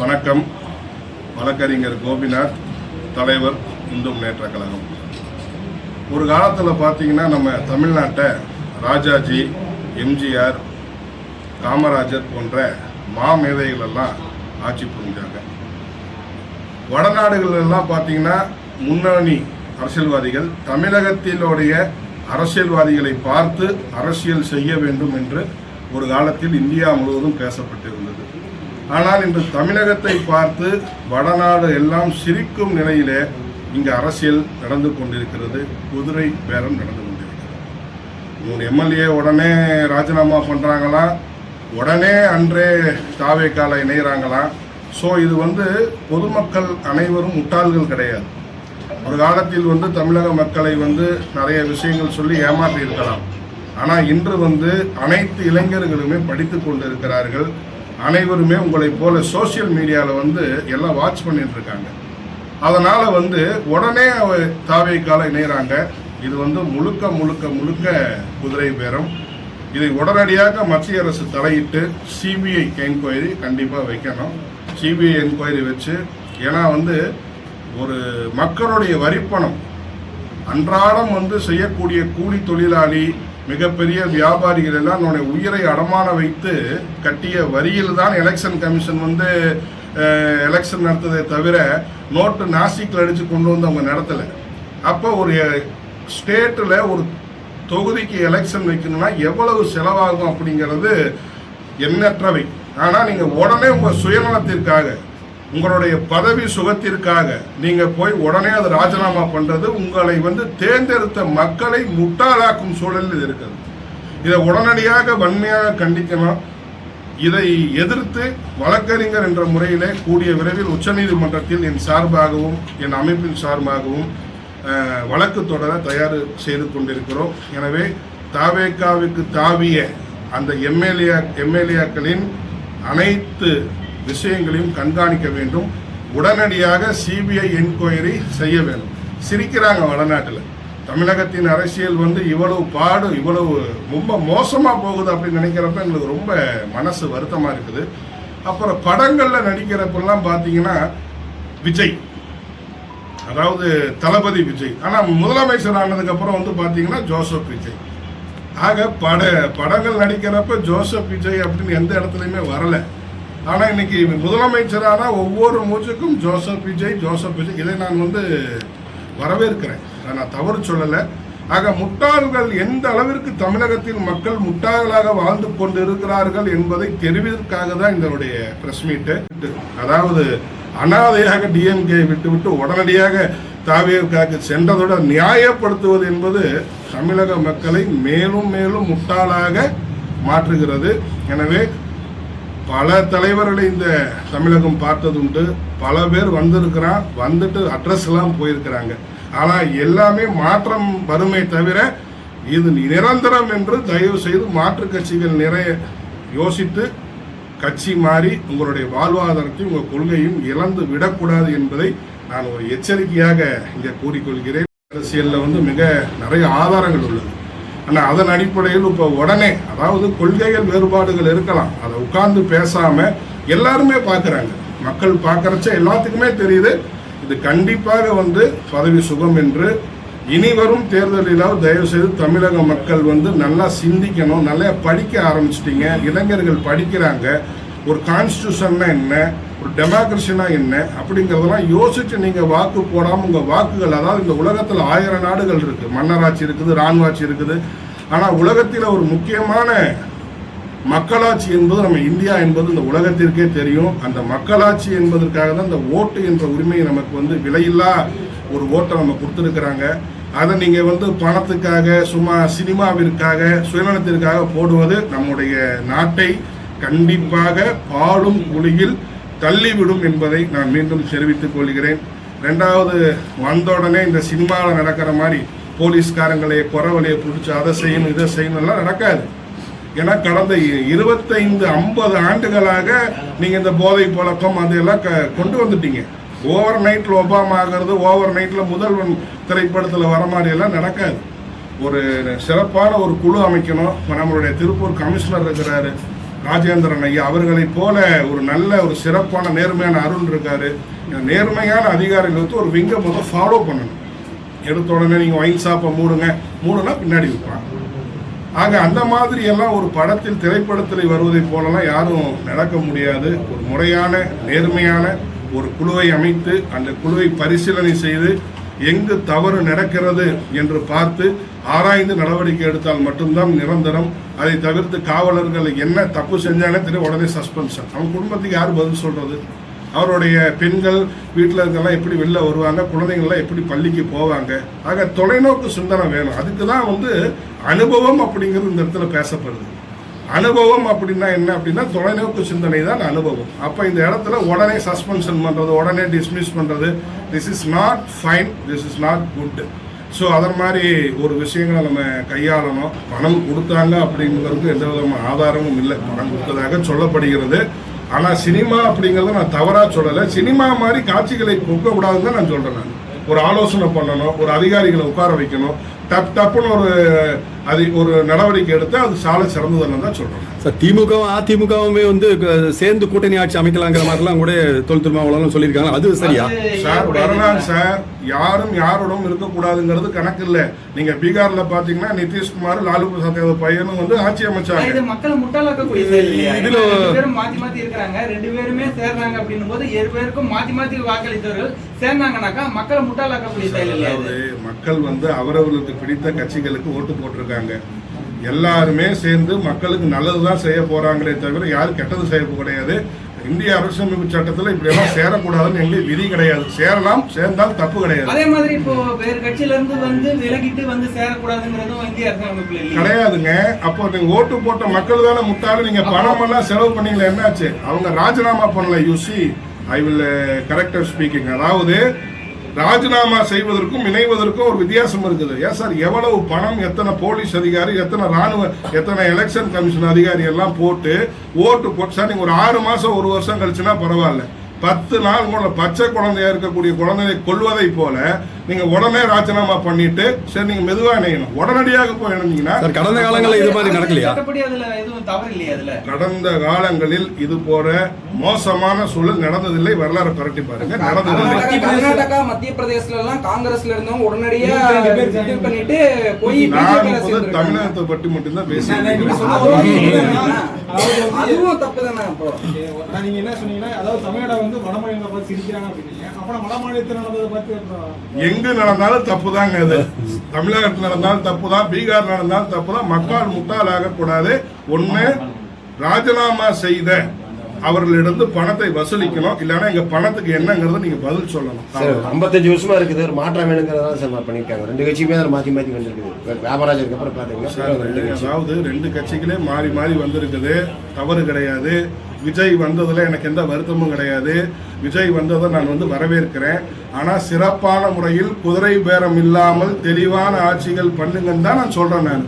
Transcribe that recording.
வணக்கம். வழக்கறிஞர் கோபிநாத், தலைவர் இந்து முன்னேற்ற கழகம். ஒரு காலத்தில் பார்த்தீங்கன்னா நம்ம தமிழ்நாட்டை ராஜாஜி, எம்ஜிஆர், காமராஜர் போன்ற மாமேதைகளெல்லாம் ஆட்சி புரிஞ்சாங்க. வடநாடுகளெல்லாம் பார்த்தீங்கன்னா முன்னணி அரசியல்வாதிகள் தமிழகத்தினுடைய அரசியல்வாதிகளை பார்த்து அரசியல் செய்ய வேண்டும் என்று ஒரு காலத்தில் இந்தியா முழுவதும் பேசப்பட்டிருந்தது. ஆனால் இன்று தமிழகத்தை பார்த்து வடநாடு எல்லாம் சிரிக்கும் நிலையிலே இங்கு அரசியல் நடந்து கொண்டிருக்கிறது. குதிரை பேரம் நடந்து கொண்டிருக்கிறது. 3 எம்எல்ஏ உடனே ராஜினாமா பண்ணுறாங்களா, உடனே அன்றே தாவேக்கால இணைகிறாங்களா. ஸோ இது பொதுமக்கள் அனைவரும் முட்டாள்கள் கிடையாது. ஒரு காலத்தில் தமிழக மக்களை நிறைய விஷயங்கள் சொல்லி ஏமாற்றி இருக்கலாம். ஆனால் இன்று அனைத்து இளைஞர்களுமே படித்து கொண்டு இருக்கிறார்கள். அனைவருமே உங்களை போல சோசியல் மீடியாவில் எல்லாம் வாட்ச் பண்ணிட்டு இருக்காங்க. அதனால் உடனே தாவேக்கால இணைகிறாங்க. இது முழுக்க முழுக்க முழுக்க குதிரை பேரம். இதை உடனடியாக மத்திய அரசு தலையிட்டு சிபிஐ என்கொயரி கண்டிப்பாக வைக்கணும். சிபிஐ என்கொயரி வச்சு, ஏன்னா ஒரு மக்களுடைய வரிப்பணம் அன்றாடம் செய்யக்கூடிய கூலி தொழிலாளி, மிகப்பெரிய வியாபாரிகள் எல்லாம் அவனுடைய உயிரை அடமான வைத்து கட்டிய வரியில் தான் எலெக்ஷன் கமிஷன் எலெக்ஷன் நடத்ததை தவிர நோட்டு நாசிக்கில் அடித்து கொண்டு அவங்க நடத்தலை. அப்போ ஒரு ஸ்டேட்டில் ஒரு தொகுதிக்கு எலெக்ஷன் வைக்கணும்னா எவ்வளவு செலவாகும் அப்படிங்கிறது எண்ணற்றவை. ஆனால் நீங்கள் உடனே உங்கள் சுயநலத்திற்காக, உங்களுடைய பதவி சுகத்திற்காக நீங்கள் போய் உடனே அதை ராஜினாமா பண்ணுறது உங்களை தேர்ந்தெடுத்த மக்களை முட்டாளாக்கும் சூழலில் இருக்கிறது. இதை உடனடியாக வன்மையாக கண்டிக்கணும். இதை எதிர்த்து வழக்கறிஞர் என்ற முறையிலே கூடிய விரைவில் உச்சநீதிமன்றத்தில் என் சார்பாகவும் என் அமைப்பின் சார்பாகவும் வழக்கு தொடர தயார் செய்து கொண்டிருக்கிறோம். எனவே தாவேக்காவுக்கு தாவிய அந்த எம்எல்ஏக்களின் அனைத்து விஷயங்களையும் கண்காணிக்க வேண்டும். உடனடியாக சிபிஐ என்கொயரி செய்ய வேண்டும். சிரிக்கிறாங்க வடநாட்டில். தமிழகத்தின் அரசியல் இவ்வளவு ரொம்ப மோசமாக போகுது அப்படின்னு நினைக்கிறப்ப எங்களுக்கு ரொம்ப மனசு வருத்தமாக இருக்குது. அப்புறம் படங்களில் நடிக்கிறப்பெல்லாம் பார்த்தீங்கன்னா விஜய், அதாவது தளபதி விஜய், ஆனால் முதலமைச்சர் ஆனதுக்கப்புறம் பார்த்தீங்கன்னா ஜோசப் விஜய். ஆக படங்கள் நடிக்கிறப்ப ஜோசப் விஜய் அப்படின்னு எந்த இடத்துலையுமே வரலை. ஆனால் இன்னைக்கு முதலமைச்சரான ஒவ்வொரு மூச்சுக்கும் ஜோசப் விஜய் இதை நான் வரவேற்கிறேன். நான் தவறு சொல்லலை. ஆக முட்டாள்கள் எந்த அளவிற்கு தமிழகத்தில் மக்கள் முட்டாள்களாக வாழ்ந்து கொண்டு இருக்கிறார்கள் என்பதை தெரிவதற்காக தான் இதனுடைய பிரஸ் மீட்டு. அதாவது அனாதையாக டிஎம்கே விட்டுவிட்டு உடனடியாக தாவேக்காவுக்கு சென்றதோட நியாயப்படுத்துவது என்பது தமிழக மக்களை மேலும் மேலும் முட்டாளாக மாற்றுகிறது. எனவே பல தலைவர்களை இந்த தமிழகம் பார்த்ததுண்டு. பல பேர் வந்துட்டு அட்ரஸ் எல்லாம் போயிருக்கிறாங்க. ஆனால் எல்லாமே மாற்றம் வருமே தவிர இது நிரந்தரம் என்று தயவு செய்து மாற்று கட்சிகள் நிறைய யோசித்து கட்சி மாறி உங்களுடைய வாழ்வாதாரத்தையும் உங்கள் கொள்கையும் இழந்து விடக்கூடாது என்பதை நான் ஒரு எச்சரிக்கையாக இங்கே கூறிக்கொள்கிறேன். அரசியலில் மிக நிறைய ஆதாரங்கள் உள்ளது. ஆனால் அதன் அடிப்படையில் இப்போ உடனே, அதாவது கொள்கைகள் வேறுபாடுகள் இருக்கலாம், அதை உட்கார்ந்து பேசாமல் எல்லாருமே பார்க்குறாங்க. மக்கள் பார்க்குறச்ச எல்லாத்துக்குமே தெரியுது இது கண்டிப்பாக பதவி சுகம் என்று. இனி வரும் தேர்தலில் தயவு செய்து தமிழக மக்கள் நல்லா சிந்திக்கணும். நல்லா படிக்க ஆரம்பிச்சிட்டிங்க. இளைஞர்கள் படிக்கிறாங்க. ஒரு கான்ஸ்டியூஷன்னா என்ன, ஒரு டெமோக்ரஸினா என்ன அப்படிங்கிறதெல்லாம் யோசிச்சு நீங்கள் வாக்கு போடாமல் உங்கள் வாக்குகள், அதாவது இந்த உலகத்தில் 1000 நாடுகள் இருக்குது, மன்னராட்சி இருக்குது, இராணுவாட்சி இருக்குது. ஆனால் உலகத்தில் ஒரு முக்கியமான மக்களாட்சி என்பது நம்ம இந்தியா என்பது இந்த உலகத்திற்கே தெரியும். அந்த மக்களாட்சி என்பதற்காக தான் இந்த ஓட்டு என்ற உரிமையை நமக்கு விலையில்லா ஒரு ஓட்டை நம்ம கொடுத்துருக்குறாங்க. அதை நீங்கள் பணத்துக்காக, சும்மா சினிமாவிற்காக, சுயநலத்திற்காக போடுவது நம்முடைய நாட்டை கண்டிப்பாக பாடும் குழியில் தள்ளிவிடும் என்பதை நான் மீண்டும் தெரிவித்துக் கொள்கிறேன். ரெண்டாவது, வந்த உடனே இந்த சினிமாவில் நடக்கிற மாதிரி போலீஸ்காரங்களை குறவலையை பிடிச்சி அதை செய்யணும் இதை செய்யணும்லாம் நடக்காது. ஏன்னா கடந்த 25-50 ஆண்டுகளாக நீங்கள் இந்த போதை பழக்கம் அதையெல்லாம் கொண்டு வந்துட்டீங்க. ஓவர் நைட்டில் ஒபாமா ஆகிறது, ஓவர் நைட்டில் முதல்வன் திரைப்படத்தில் வர மாதிரியெல்லாம் நடக்காது. ஒரு சிறப்பான ஒரு குழு அமைக்கணும். நம்மளுடைய திருப்பூர் கமிஷனர் இருக்கிறாரு, ராஜேந்திரன் ஐயா அவர்களைப் போல ஒரு நல்ல ஒரு சிறப்பான நேர்மையான அருண் இருக்காரு. நேர்மையான அதிகாரிகள் வந்து ஒரு விங்கை முதல் ஃபாலோ பண்ணணும். எடுத்த உடனே நீங்கள் ஒயின் ஷாப்பை மூடுனா பின்னாடி வைப்பாங்க. ஆக அந்த மாதிரி எல்லாம் ஒரு படத்தில் திரைப்படத்தில் வருவதை போலலாம் யாரும் நடக்க முடியாது. ஒரு முறையான நேர்மையான ஒரு குழுவை அமைத்து அந்த குழுவை பரிசீலனை செய்து எங்கு தவறு நடக்கிறது என்று பார்த்து ஆராய்ந்து நடவடிக்கை எடுத்தால் மட்டும்தான் நிரந்தரம். அதை தவிர்த்து காவலர்கள் என்ன தப்பு செஞ்சாலே தெரியும் உடனே சஸ்பென்ஷன். அவங்க குடும்பத்துக்கு யார் பதில் சொல்றது? அவருடைய பெண்கள் வீட்டில் இருக்கலாம் எப்படி வெளில வருவாங்க, குழந்தைங்கள்லாம் எப்படி பள்ளிக்கு போவாங்க? ஆக தொலைநோக்கு சிந்தனை வேணும். அதுக்கு தான் வந்து அனுபவம் அப்படிங்கிறது இந்த இடத்துல பேசப்படுது. அனுபவம் அப்படின்னா என்ன அப்படின்னா தொலைநோக்கு சிந்தனை தான் அனுபவம். அப்போ இந்த இடத்துல உடனே சஸ்பென்ஷன் பண்ணுறது, உடனே டிஸ்மிஸ் பண்ணுறது, this is not fine, this is not good. So அதன் மாதிரி ஒரு விஷயங்களை நம்ம கையாளணும். பணம் கொடுத்தாங்க அப்படிங்கிறதுக்கு எந்த விதமான ஆதாரமும் இல்லை. பணம் கொடுத்ததாக சொல்லப்படுகிறது. ஆனால் சினிமா அப்படிங்கிறத நான் தவறாக சொல்லலை. சினிமா மாதிரி காட்சிகளை கொடுக்கக்கூடாதுன்னு தான் நான் சொல்கிறேன். நான் ஒரு ஆலோசனை பண்ணணும், ஒரு அதிகாரிகளை உட்கார வைக்கணும், டப்புன்னு ஒரு நடவடிக்கை எடுத்து அது சாலை சிறந்ததுன்னு தான் சொல்றேன் சார். திமுகவும் அதிமுகவுமே வந்து சேர்ந்து கூட்டணி ஆட்சி அமைக்கலாங்கிற மாதிரிலாம் கூட தொல் திருமாவளவன் சொல்லியிருக்காங்க. அது சரியா சார்? வரலாம் சார். யாரும் யாரோடும் இருக்கக்கூடாதுங்கிறது கணக்கு இல்லை. நீங்க பீகார்ல பாத்தீங்கன்னா நிதிஷ்குமார், லாலு பிரசாத் யாதவ் பையனும் வந்து ஆட்சி அமைச்சாங்க. மக்களை முட்டாளாக்கக்கூடிய மாத்தி மாத்தி இருக்கிறாங்க. 2 பேருமே சேர்றாங்க அப்படின்னும் போது 7 பேருக்கும் மாத்தி மாத்தி வாக்களித்தவர்கள் சேர்ந்தாங்கன்னாக்கா மக்களை முட்டாளாக்கக்கூடிய செயல் இல்லை. மக்கள் வந்து அவரவர்களுக்கு பிடித்த கட்சிகளுக்கு ஓட்டு போட்டிருக்காங்க. எல்லாருமே சேர்ந்து மக்களுக்கு நல்லதுதான் செய்ய போறாங்களே தவிர யாரும் கெட்டது செய்ய கிடையாது. இந்திய அரசியலமைப்பு சட்டத்தில் இப்படி எல்லாம் சேரக்கூடாதுன்னு எங்களுக்கு விதி கிடையாது. சேரலாம், சேர்ந்தால் தப்பு கிடையாது. அதே மாதிரி இப்போ வேறு கட்சியில இருந்து வந்து விலகிட்டு வந்து சேரக்கூடாதுங்கிறதும் இந்திய அரசியலமைப்புல கிடையாதுங்க. அப்போ நீங்க ஓட்டு போட்ட மக்கள் தானே முட்டாளு. நீங்க பணம் எல்லாம் செலவு பண்ணீங்களா? என்னாச்சு? அவங்க ராஜினாமா பண்ணல. You see I will correct her speaking. அதாவது ராஜினாமா செய்வதற்கும் இணைவதற்கும் ஒரு வித்தியாசம் இருக்குது. ஏன் சார்? எவ்வளவு பணம், எத்தனை போலீஸ் அதிகாரி, எத்தனை ராணுவ, எத்தனை எலெக்ஷன் கமிஷன் அதிகாரி எல்லாம் போட்டு ஓட்டு போட்டு சார் நீங்க ஒரு 6 மாசம் 1 வருஷம் கழிச்சுன்னா பரவாயில்ல. 10 நாள் கூட பச்சை குழந்தையா இருக்கக்கூடிய குழந்தையை கொல்வதை போல நீங்க உடனே ராஜினாமா பண்ணிட்டு சரி நீங்க மெதுவா இணையணும். உடனடியாக போய் இணைந்தீங்கன்னா கடந்த காலங்களில் இது மாதிரி நடக்கலையா? கடந்த காலங்களில் இது போற மோசமான சூழல் நடந்ததில்லை. வரலாறு பரட்டி பாருங்க, நடந்ததில்லை. கர்நாடகா, மத்திய பிரதேசல எல்லாம் காங்கிரஸ்ல இருந்தவங்க உடனடியா பண்ணிட்டு போய் தமிழகத்தை பற்றி மட்டும்தான் பேசுறேன். அதுவும் தப்பு தானே. நீங்க என்ன சொன்னீங்கன்னா அதாவது தமிழ்நாடு வந்து வடமாநிலங்களை பார்த்து சிரிக்கிறாங்க அப்படின்னீங்க. அப்புறம் வடமாநிலத்தில் நடந்ததை பார்த்து எங்கு நடந்தாலும் தப்பு தாங்க. அது தமிழகத்தில் நடந்தாலும் தப்பு தான், பீகார் நடந்தாலும் தப்பு தான். மக்கள் முட்டாளாக கூடாது. ஒண்ணு ராஜினாமா செய்த அவர்களிடம் பணத்தை வசூலிக்கணும். இல்லைன்னா எங்க பணத்துக்கு என்னங்கிறத நீங்க பதில் சொல்லணும். 55 வருஷமா இருக்குது. ஒரு மாற்றம் வேணுங்கிறதா சார் பண்ணிருக்காங்க. 2 கட்சியுமே அதில் மாற்றி மாற்றி வந்திருக்குது. வியாபாராஜருக்கு அப்புறம் பாத்தீங்கன்னா அதாவது 2 கட்சிகளே மாறி மாறி வந்திருக்குது. தவறு கிடையாது. விஜய் வந்ததுல எனக்கு எந்த வருத்தமும் கிடையாது. விஜய் வந்ததை நான் வந்து வரவேற்கிறேன். ஆனா சிறப்பான முறையில் குதிரை பேரம் இல்லாமல் தெளிவான ஆட்சிகள் பண்ணுங்கன்னு தான் நான் சொல்றேன். நான்